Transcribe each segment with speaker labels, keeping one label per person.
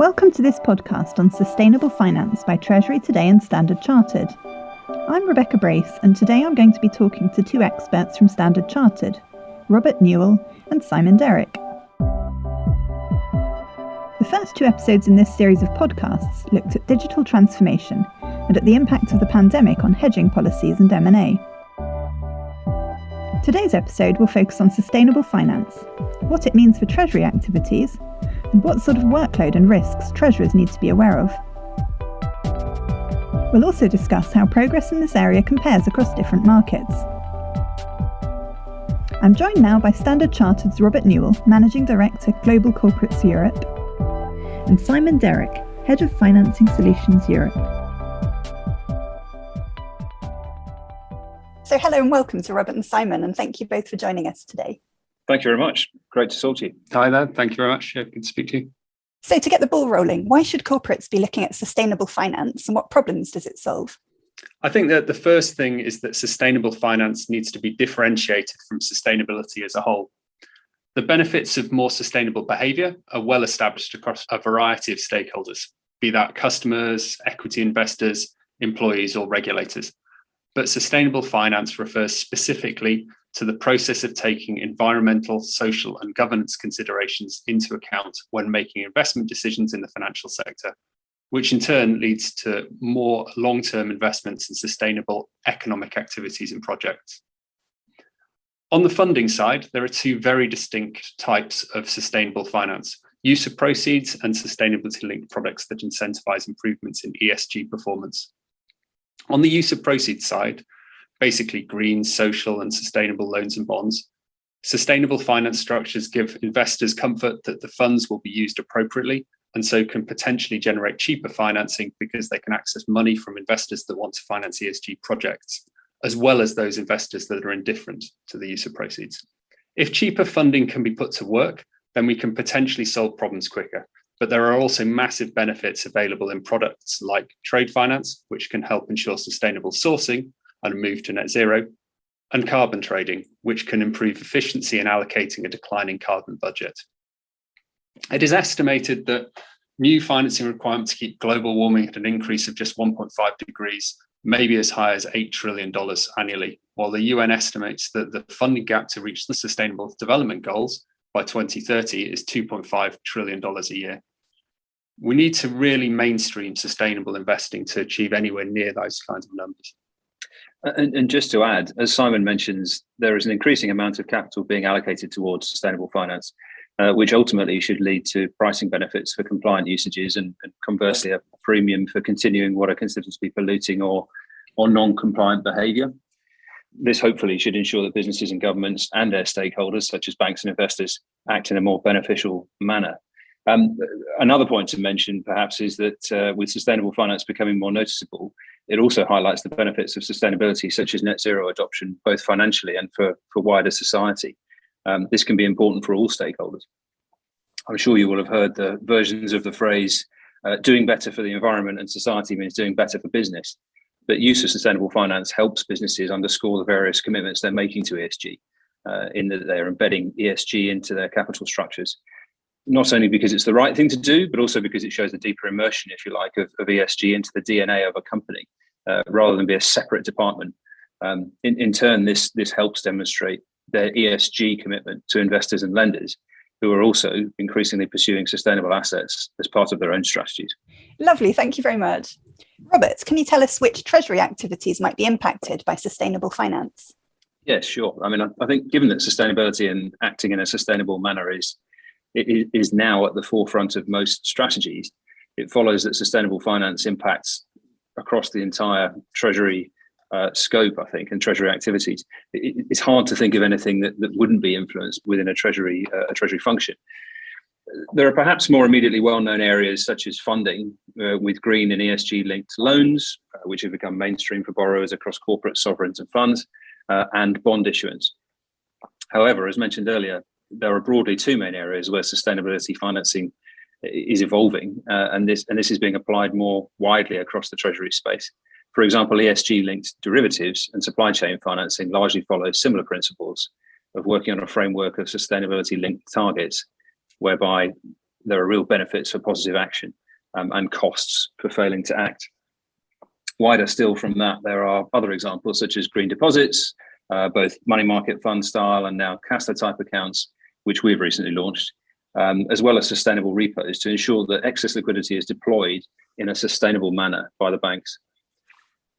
Speaker 1: Welcome to this podcast on sustainable finance by Treasury Today and Standard Chartered. I'm Rebecca Brace, and today I'm going to be talking to two experts from Standard Chartered, Robert Newell and Simon Derrick. The first two episodes in this series of podcasts looked at digital transformation and at the impact of the pandemic on hedging policies and M&A. Today's episode will focus on sustainable finance, what it means for Treasury activities, and what sort of workload and risks treasurers need to be aware of. We'll also discuss how progress in this area compares across different markets. I'm joined now by Standard Chartered's Robert Newell, Managing Director, Global Corporates Europe, and Simon Derrick, Head of Financing Solutions Europe. So hello and welcome to Robert and Simon, and thank you both for joining us today.
Speaker 2: Thank you very much. Great to talk to you.
Speaker 3: Hi there. Thank you very much. Yeah, good to speak to you.
Speaker 1: So to get the ball rolling, why should corporates be looking at sustainable finance and what problems does it solve?
Speaker 3: I think that the first thing is that sustainable finance needs to be differentiated from sustainability as a whole. The benefits of more sustainable behaviour are well established across a variety of stakeholders, be that customers, equity investors, employees or regulators. But sustainable finance refers specifically to the process of taking environmental, social and governance considerations into account when making investment decisions in the financial sector, which in turn leads to more long-term investments in sustainable economic activities and projects. On the funding side, there are two very distinct types of sustainable finance: use of proceeds and sustainability-linked products that incentivize improvements in ESG performance. On the use of proceeds side, basically green, social and sustainable loans and bonds, sustainable finance structures give investors comfort that the funds will be used appropriately and so can potentially generate cheaper financing because they can access money from investors that want to finance ESG projects, as well as those investors that are indifferent to the use of proceeds. If cheaper funding can be put to work, then we can potentially solve problems quicker. But there are also massive benefits available in products like trade finance, which can help ensure sustainable sourcing and move to net zero, and carbon trading, which can improve efficiency in allocating a declining carbon budget. It is estimated that new financing requirements to keep global warming at an increase of just 1.5 degrees, maybe as high as $8 trillion annually, while the UN estimates that the funding gap to reach the Sustainable Development Goals by 2030 is $2.5 trillion a year. We need to really mainstream sustainable investing to achieve anywhere near those kinds of numbers.
Speaker 2: And just to add, as Simon mentions, there is an increasing amount of capital being allocated towards sustainable finance, which ultimately should lead to pricing benefits for compliant usages and conversely a premium for continuing what are considered to be polluting or non-compliant behaviour. This hopefully should ensure that businesses and governments and their stakeholders, such as banks and investors, act in a more beneficial manner. Another point to mention perhaps is that with sustainable finance becoming more noticeable, it also highlights the benefits of sustainability, such as net zero adoption, both financially and for wider society. This can be important for all stakeholders. I'm sure you will have heard the versions of the phrase, doing better for the environment and society means doing better for business. But use of sustainable finance helps businesses underscore the various commitments they're making to ESG, in that they're embedding ESG into their capital structures. Not only because it's the right thing to do, but also because it shows the deeper immersion, if you like, of ESG into the DNA of a company, rather than be a separate department. In turn, this helps demonstrate their ESG commitment to investors and lenders, who are also increasingly pursuing sustainable assets as part of their own strategies.
Speaker 1: Lovely, thank you very much. Robert, can you tell us which Treasury activities might be impacted by sustainable finance?
Speaker 2: Yes, sure. I mean, I think given that sustainability and acting in a sustainable manner is now at the forefront of most strategies, it follows that sustainable finance impacts across the entire Treasury scope, I think, and Treasury activities. It's hard to think of anything that wouldn't be influenced within a Treasury function. There are perhaps more immediately well-known areas such as funding with green and ESG-linked loans, which have become mainstream for borrowers across corporate, sovereigns and funds, and bond issuance. However, as mentioned earlier, there are broadly two main areas where sustainability financing is evolving, and this is being applied more widely across the Treasury space. For example, ESG-linked derivatives and supply chain financing largely follow similar principles of working on a framework of sustainability-linked targets, whereby there are real benefits for positive action and costs for failing to act. Wider still from that, there are other examples such as green deposits, both money market fund style and now CASA type accounts, which we've recently launched, as well as sustainable repos to ensure that excess liquidity is deployed in a sustainable manner by the banks.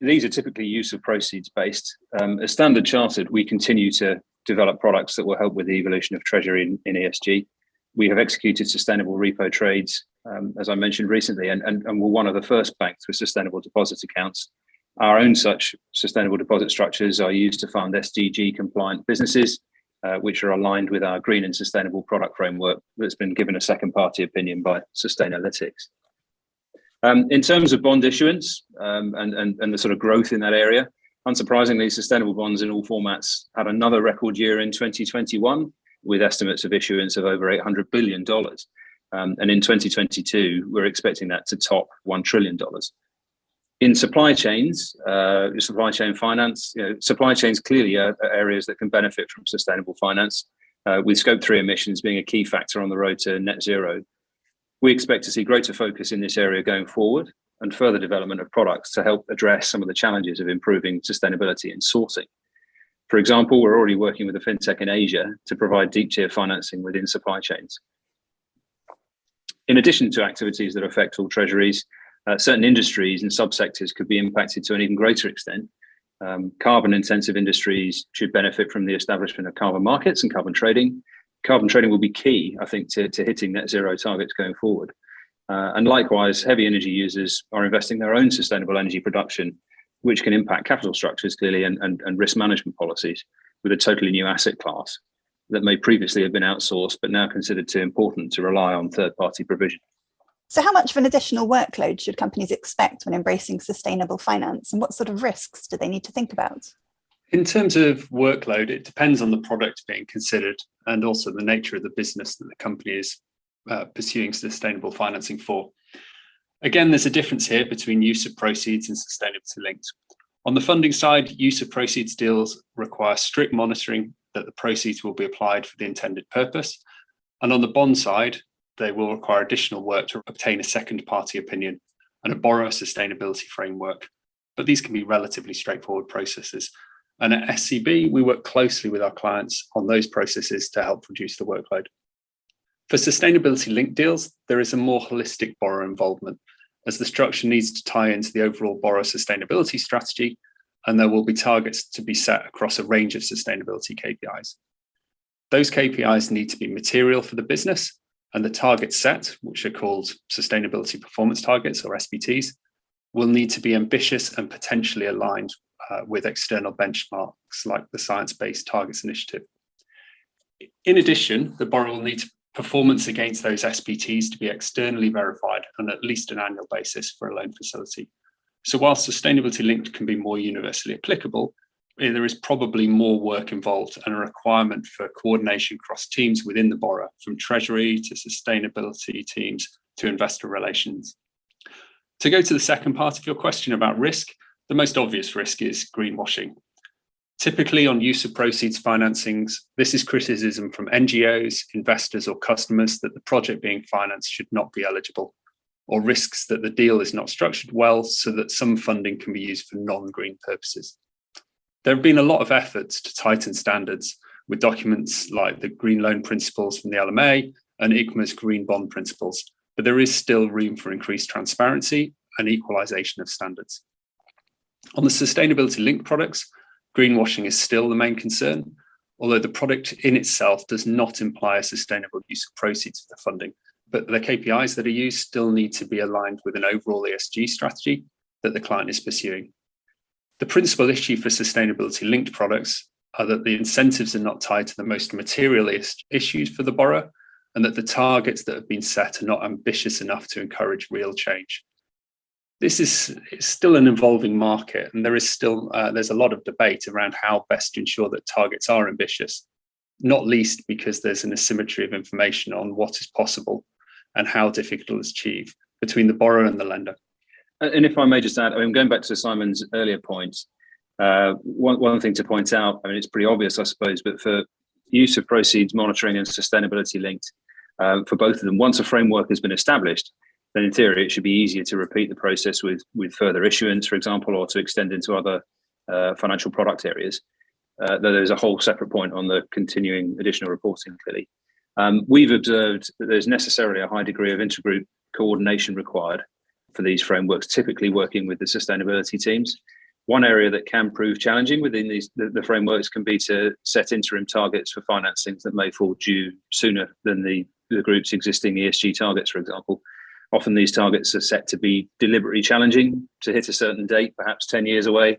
Speaker 2: These are typically use of proceeds based. As Standard Chartered, we continue to develop products that will help with the evolution of Treasury in ESG. We have executed sustainable repo trades, as I mentioned recently, and we're one of the first banks with sustainable deposit accounts. Our own such sustainable deposit structures are used to fund SDG compliant businesses, which are aligned with our green and sustainable product framework that's been given a second party opinion by Sustainalytics. In terms of bond issuance and the sort of growth in that area, unsurprisingly, sustainable bonds in all formats had another record year in 2021, with estimates of issuance of over $800 billion. And in 2022, we're expecting that to top $1 trillion. In supply chains, supply chain finance, supply chains clearly are areas that can benefit from sustainable finance, with Scope 3 emissions being a key factor on the road to net zero. We expect to see greater focus in this area going forward and further development of products to help address some of the challenges of improving sustainability in sourcing. For example, we're already working with a fintech in Asia to provide deep tier financing within supply chains. In addition to activities that affect all treasuries, certain industries and subsectors could be impacted to an even greater extent. Carbon intensive industries should benefit from the establishment of carbon markets and carbon trading. Carbon trading will be key, I think, to hitting net zero targets going forward. And likewise, heavy energy users are investing their own sustainable energy production, which can impact capital structures clearly and risk management policies with a totally new asset class that may previously have been outsourced, but now considered too important to rely on third-party provision.
Speaker 1: So how much of an additional workload should companies expect when embracing sustainable finance, and what sort of risks do they need to think about?
Speaker 3: In terms of workload, it depends on the product being considered and also the nature of the business that the company is pursuing sustainable financing for. Again, there's a difference here between use of proceeds and sustainability linked. On the funding side, use of proceeds deals require strict monitoring that the proceeds will be applied for the intended purpose. And on the bond side, they will require additional work to obtain a second party opinion and a borrower sustainability framework. But these can be relatively straightforward processes. And at SCB, we work closely with our clients on those processes to help reduce the workload. For sustainability linked deals, there is a more holistic borrower involvement, as the structure needs to tie into the overall borrower sustainability strategy, and there will be targets to be set across a range of sustainability KPIs. Those KPIs need to be material for the business, and the targets set, which are called sustainability performance targets or SPTs, will need to be ambitious and potentially aligned with external benchmarks like the Science Based Targets Initiative. In addition, the borrower will need performance against those SPTs to be externally verified on at least an annual basis for a loan facility. So while sustainability linked can be more universally applicable, there is probably more work involved and a requirement for coordination across teams within the borrower, from Treasury to sustainability teams to investor relations. To go to the second part of your question about risk, the most obvious risk is greenwashing. Typically on use of proceeds financings, this is criticism from NGOs, investors or customers that the project being financed should not be eligible, or risks that the deal is not structured well so that some funding can be used for non-green purposes. There have been a lot of efforts to tighten standards with documents like the Green Loan Principles from the LMA and ICMA's Green Bond Principles, but there is still room for increased transparency and equalisation of standards. On the sustainability linked products, greenwashing is still the main concern, although the product in itself does not imply a sustainable use of proceeds for the funding. But the KPIs that are used still need to be aligned with an overall ESG strategy that the client is pursuing. The principal issue for sustainability linked products are that the incentives are not tied to the most material issues for the borrower, and that the targets that have been set are not ambitious enough to encourage real change. This is still an evolving market, and there's a lot of debate around how best to ensure that targets are ambitious, not least because there's an asymmetry of information on what is possible and how difficult it is achieved between the borrower and the lender.
Speaker 2: And if I may just add, going back to Simon's earlier point, one thing to point out, it's pretty obvious, I suppose, but for use of proceeds monitoring and sustainability linked, for both of them. Once a framework has been established, then in theory, it should be easier to repeat the process with further issuance, for example, or to extend into other financial product areas. Though there's a whole separate point on the continuing additional reporting, clearly. We've observed that there's necessarily a high degree of intergroup coordination required for these frameworks, typically working with the sustainability teams. One area that can prove challenging within the frameworks can be to set interim targets for financings that may fall due sooner than the group's existing ESG targets, for example. Often these targets are set to be deliberately challenging to hit a certain date, perhaps 10 years away.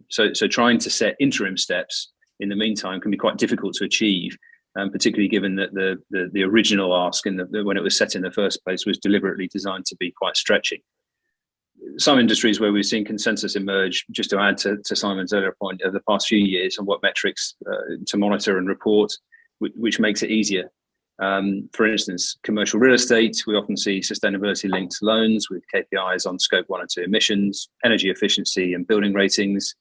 Speaker 2: So trying to set interim steps in the meantime can be quite difficult to achieve, particularly given that the original ask when it was set in the first place was deliberately designed to be quite stretching. Some industries where we've seen consensus emerge, just to add to Simon's earlier point, over the past few years on what metrics to monitor and report, which makes it easier. For instance, commercial real estate, we often see sustainability-linked loans with KPIs on scope 1 and 2 emissions, energy efficiency and building ratings.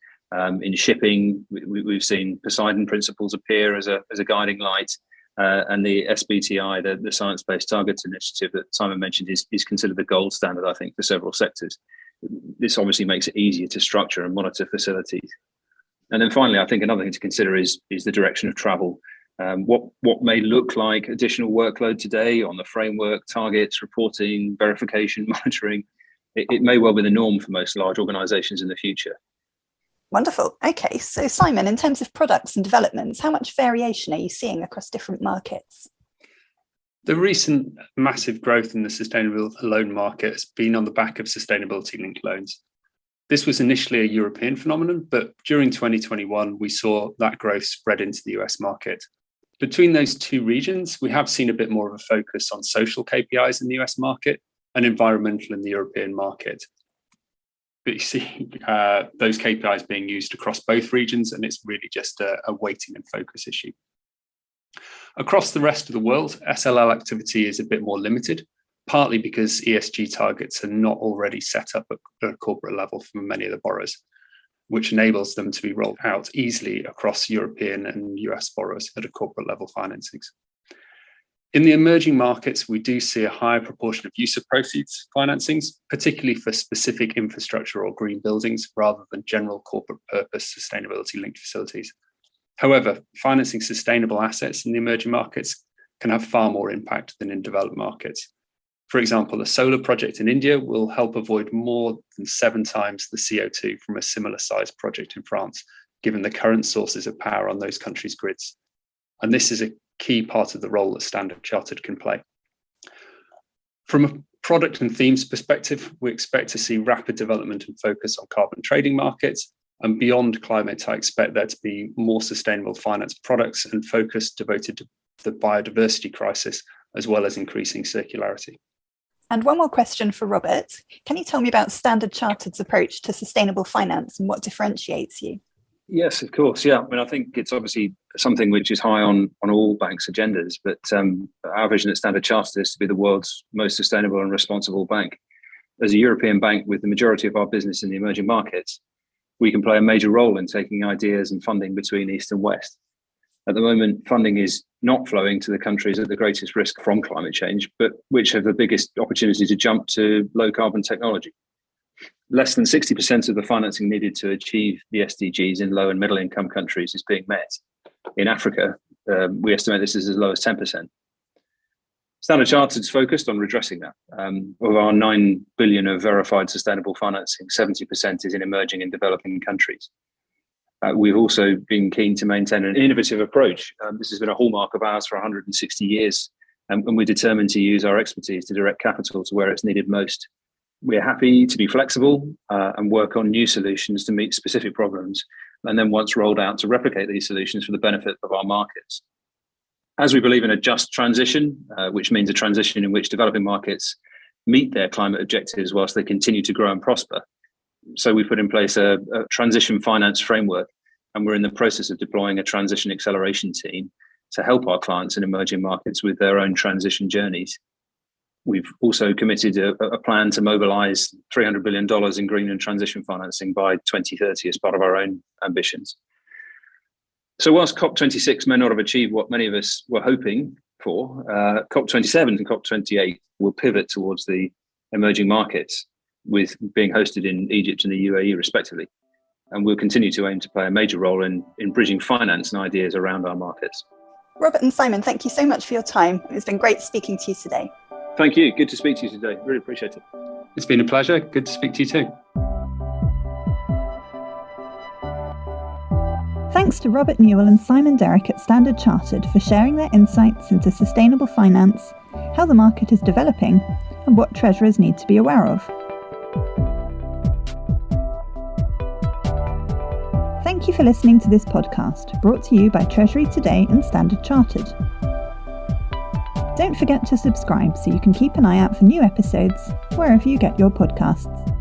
Speaker 2: In shipping, we've seen Poseidon principles appear as a guiding light. And the SBTI, the Science-Based Targets Initiative that Simon mentioned, is considered the gold standard, I think, for several sectors. This obviously makes it easier to structure and monitor facilities. And then finally, I think another thing to consider is the direction of travel. What may look like additional workload today on the framework, targets, reporting, verification, monitoring, it may well be the norm for most large organisations in the future.
Speaker 1: Wonderful. Okay, so Simon, in terms of products and developments, how much variation are you seeing across different markets?
Speaker 3: The recent massive growth in the sustainable loan market has been on the back of sustainability-linked loans. This was initially a European phenomenon, but during 2021, we saw that growth spread into the US market. Between those two regions, we have seen a bit more of a focus on social KPIs in the US market and environmental in the European market. But you see those KPIs being used across both regions, and it's really just a weighting and focus issue. Across the rest of the world, SLL activity is a bit more limited, partly because ESG targets are not already set up at a corporate level for many of the borrowers, which enables them to be rolled out easily across European and US borrowers at a corporate level financings. In the emerging markets, we do see a higher proportion of use of proceeds financings, particularly for specific infrastructure or green buildings, rather than general corporate purpose sustainability-linked facilities. However, financing sustainable assets in the emerging markets can have far more impact than in developed markets. For example, a solar project in India will help avoid more than 7 times the CO2 from a similar sized project in France, given the current sources of power on those countries' grids. And this is a key part of the role that Standard Chartered can play. From a product and themes perspective, we expect to see rapid development and focus on carbon trading markets. And beyond climate, I expect there to be more sustainable finance products and focus devoted to the biodiversity crisis, as well as increasing circularity.
Speaker 1: And one more question for Robert. Can you tell me about Standard Chartered's approach to sustainable finance and what differentiates you?
Speaker 2: Yes, of course. Yeah, I mean, I think it's obviously something which is high on all banks' agendas, but our vision at Standard Chartered is to be the world's most sustainable and responsible bank. As a European bank with the majority of our business in the emerging markets, we can play a major role in taking ideas and funding between East and West. At the moment, funding is not flowing to the countries at the greatest risk from climate change, but which have the biggest opportunity to jump to low carbon technology. Less than 60% of the financing needed to achieve the SDGs in low and middle income countries is being met. In Africa, we estimate this is as low as 10%. Standard Chartered is focused on redressing that. Of our 9 billion of verified sustainable financing, 70% is in emerging and developing countries. We've also been keen to maintain an innovative approach. This has been a hallmark of ours for 160 years, and we're determined to use our expertise to direct capital to where it's needed most. We're happy to be flexible and work on new solutions to meet specific problems, and then once rolled out, to replicate these solutions for the benefit of our markets. As we believe in a just transition, which means a transition in which developing markets meet their climate objectives whilst they continue to grow and prosper. So we put in place a transition finance framework, and we're in the process of deploying a transition acceleration team to help our clients in emerging markets with their own transition journeys. We've also committed a plan to mobilise $300 billion in green and transition financing by 2030 as part of our own ambitions. So whilst COP26 may not have achieved what many of us were hoping for, COP27 and COP28 will pivot towards the emerging markets, with being hosted in Egypt and the UAE respectively. And we'll continue to aim to play a major role in bridging finance and ideas around our markets.
Speaker 4: Robert and Simon, thank you so much for your time. It's been great speaking to you today.
Speaker 2: Thank you. Good to speak to you today. Really appreciate it.
Speaker 3: It's been a pleasure. Good to speak to you too.
Speaker 1: Thanks to Robert Newell and Simon Derrick at Standard Chartered for sharing their insights into sustainable finance, how the market is developing, and what treasurers need to be aware of. Thank you for listening to this podcast, brought to you by Treasury Today and Standard Chartered. Don't forget to subscribe so you can keep an eye out for new episodes wherever you get your podcasts.